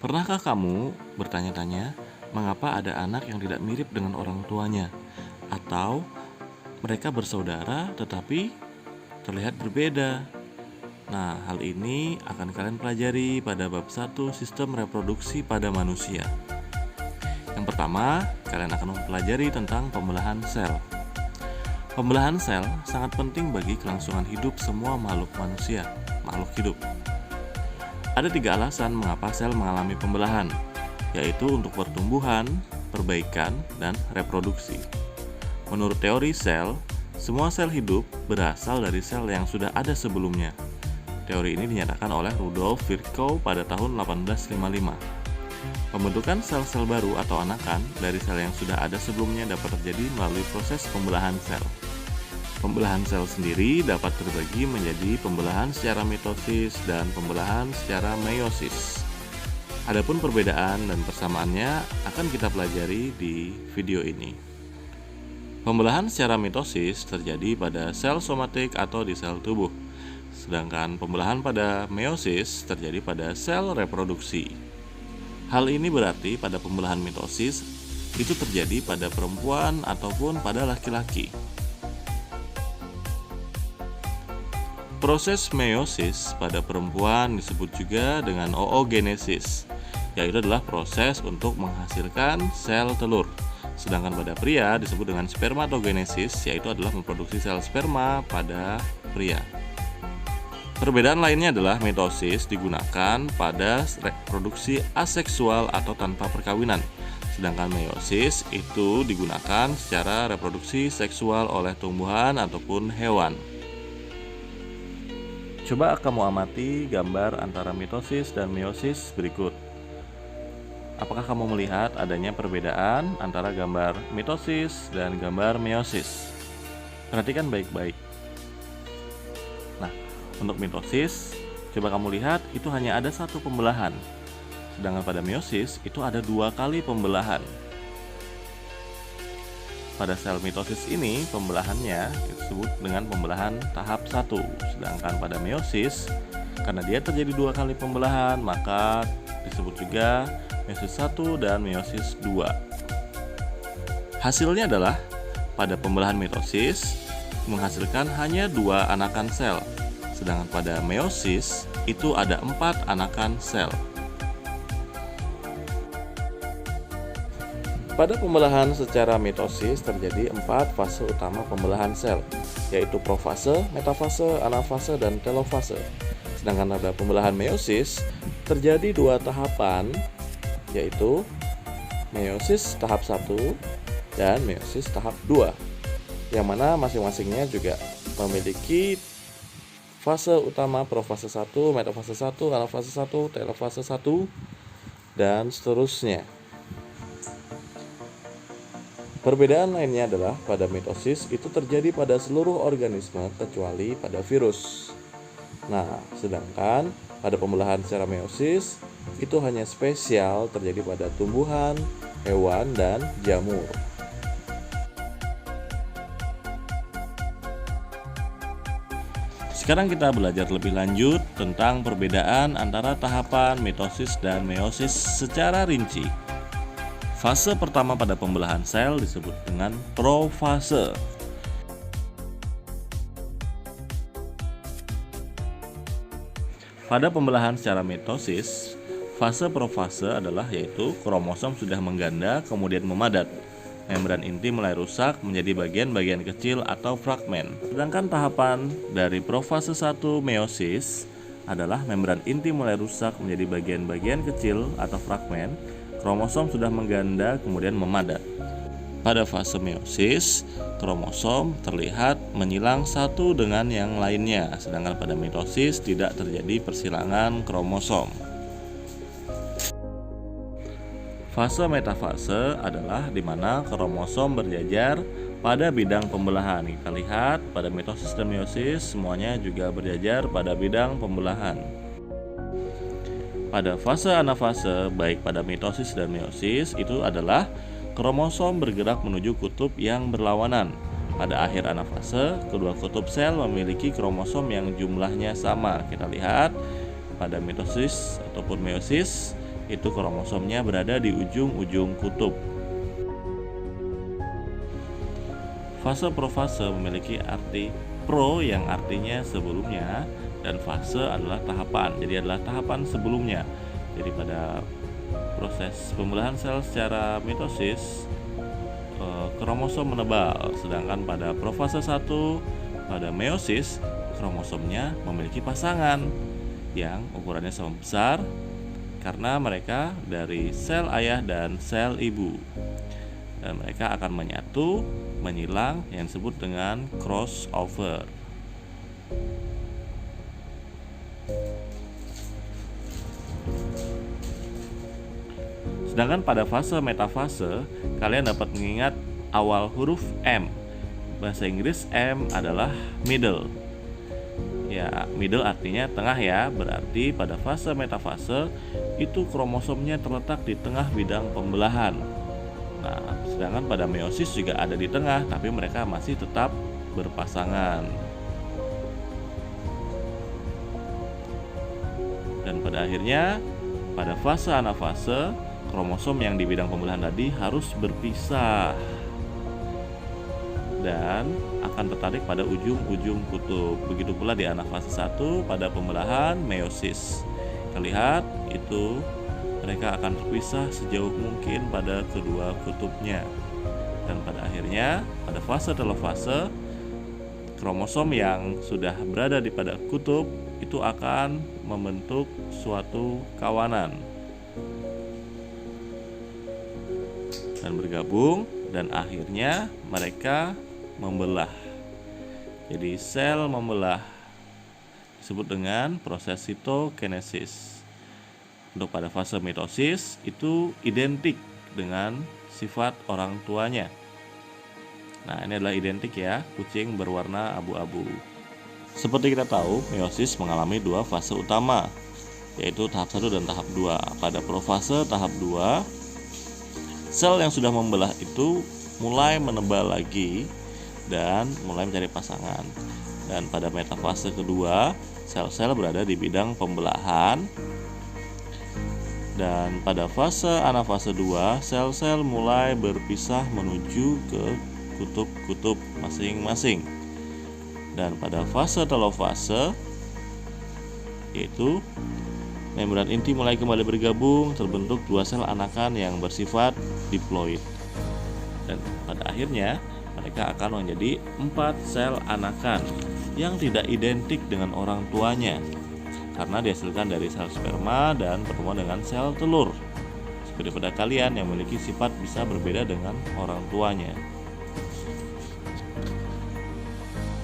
Pernahkah kamu bertanya-tanya mengapa ada anak yang tidak mirip dengan orang tuanya? Atau mereka bersaudara tetapi terlihat berbeda? Nah, hal ini akan kalian pelajari pada bab 1 sistem reproduksi pada manusia. Yang pertama, kalian akan mempelajari tentang pembelahan sel. Pembelahan sel sangat penting bagi kelangsungan hidup semua makhluk manusia, makhluk hidup. Ada 3 alasan mengapa sel mengalami pembelahan, yaitu untuk pertumbuhan, perbaikan, dan reproduksi. Menurut teori sel, semua sel hidup berasal dari sel yang sudah ada sebelumnya. Teori ini dinyatakan oleh Rudolf Virchow pada tahun 1855. Pembentukan sel-sel baru atau anakan dari sel yang sudah ada sebelumnya dapat terjadi melalui proses pembelahan sel. Pembelahan sel sendiri dapat terbagi menjadi pembelahan secara mitosis dan pembelahan secara meiosis. Adapun perbedaan dan persamaannya akan kita pelajari di video ini. Pembelahan secara mitosis terjadi pada sel somatik atau di sel tubuh, sedangkan pembelahan pada meiosis terjadi pada sel reproduksi. Hal ini berarti pada pembelahan mitosis itu terjadi pada perempuan ataupun pada laki-laki. Proses meiosis pada perempuan disebut juga dengan oogenesis, yaitu adalah proses untuk menghasilkan sel telur. Sedangkan pada pria disebut dengan spermatogenesis, yaitu adalah memproduksi sel sperma pada pria. Perbedaan lainnya adalah mitosis digunakan pada reproduksi aseksual atau tanpa perkawinan, sedangkan meiosis itu digunakan secara reproduksi seksual oleh tumbuhan ataupun hewan. Coba kamu amati gambar antara mitosis dan meiosis berikut. Apakah kamu melihat adanya perbedaan antara gambar mitosis dan gambar meiosis? Perhatikan baik-baik. Nah, untuk mitosis, coba kamu lihat itu hanya ada 1 pembelahan. Sedangkan pada meiosis itu ada 2 kali pembelahan. Pada sel mitosis ini pembelahannya disebut dengan pembelahan tahap 1. Sedangkan pada meiosis, karena dia terjadi 2 kali pembelahan, maka disebut juga meiosis 1 dan meiosis 2. Hasilnya adalah pada pembelahan mitosis menghasilkan hanya 2 anakan sel, sedangkan pada meiosis itu ada 4 anakan sel. Pada pembelahan secara mitosis terjadi 4 fase utama pembelahan sel, yaitu profase, metafase, anafase, dan telofase. Sedangkan pada pembelahan meiosis terjadi 2 tahapan, yaitu meiosis tahap 1 dan meiosis tahap 2, yang mana masing-masingnya juga memiliki fase utama profase 1, metafase 1, anafase 1, telofase 1, dan seterusnya. Perbedaan lainnya adalah pada mitosis itu terjadi pada seluruh organisme kecuali pada virus. Nah, sedangkan pada pembelahan secara meiosis itu hanya spesial terjadi pada tumbuhan, hewan, dan jamur. Sekarang kita belajar lebih lanjut tentang perbedaan antara tahapan mitosis dan meiosis secara rinci. Fase pertama pada pembelahan sel disebut dengan profase. Pada pembelahan secara mitosis, fase profase adalah yaitu kromosom sudah mengganda kemudian memadat. Membran inti mulai rusak menjadi bagian-bagian kecil atau fragmen. Sedangkan tahapan dari profase 1 meiosis adalah membran inti mulai rusak menjadi bagian-bagian kecil atau fragmen. Kromosom sudah mengganda kemudian memadat. Pada fase meiosis, kromosom terlihat menyilang satu dengan yang lainnya, sedangkan pada mitosis tidak terjadi persilangan kromosom. Fase metafase adalah di mana kromosom berjajar pada bidang pembelahan. Kita lihat pada mitosis dan meiosis semuanya juga berjajar pada bidang pembelahan. Pada fase anafase, baik pada mitosis dan meiosis, itu adalah kromosom bergerak menuju kutub yang berlawanan. Pada akhir anafase, kedua kutub sel memiliki kromosom yang jumlahnya sama. Kita lihat pada mitosis ataupun meiosis, itu kromosomnya berada di ujung-ujung kutub. Fase profase memiliki arti pro yang artinya sebelumnya, dan fase adalah tahapan, jadi adalah tahapan sebelumnya. Jadi pada proses pembelahan sel secara mitosis, kromosom menebal, sedangkan pada profase 1 pada meiosis kromosomnya memiliki pasangan yang ukurannya sama besar karena mereka dari sel ayah dan sel ibu, dan mereka akan menyatu, menyilang yang disebut dengan crossover. Sedangkan pada fase metafase, kalian dapat mengingat awal huruf M. Bahasa Inggris M adalah middle. Ya, middle artinya tengah ya, berarti pada fase metafase itu kromosomnya terletak di tengah bidang pembelahan. Nah, sedangkan pada meiosis juga ada di tengah, tapi mereka masih tetap berpasangan. Dan pada akhirnya, pada fase anafase, kromosom yang di bidang pembelahan tadi harus berpisah dan akan tertarik pada ujung-ujung kutub. Begitu pula di anafase 1 pada pembelahan meiosis. Kita lihat itu mereka akan terpisah sejauh mungkin pada kedua kutubnya. Dan pada akhirnya pada fase telofase, kromosom yang sudah berada di pada kutub itu akan membentuk suatu kawanan dan bergabung, dan akhirnya mereka membelah. Jadi sel membelah disebut dengan proses sitokinesis. Untuk pada fase mitosis itu identik dengan sifat orang tuanya. Nah, ini adalah identik ya, kucing berwarna abu-abu. Seperti kita tahu, meiosis mengalami dua fase utama, yaitu tahap 1 dan tahap 2. Pada profase tahap 2, sel yang sudah membelah itu mulai menebal lagi dan mulai mencari pasangan. Dan pada metafase kedua, sel-sel berada di bidang pembelahan. Dan pada fase anafase 2, sel-sel mulai berpisah menuju ke kutub-kutub masing-masing. Dan pada fase telofase, yaitu membran inti mulai kembali bergabung, terbentuk dua sel anakan yang bersifat diploid. Dan pada akhirnya mereka akan menjadi 4 sel anakan yang tidak identik dengan orang tuanya, karena dihasilkan dari sel sperma dan pertemuan dengan sel telur. Seperti pada kalian yang memiliki sifat bisa berbeda dengan orang tuanya.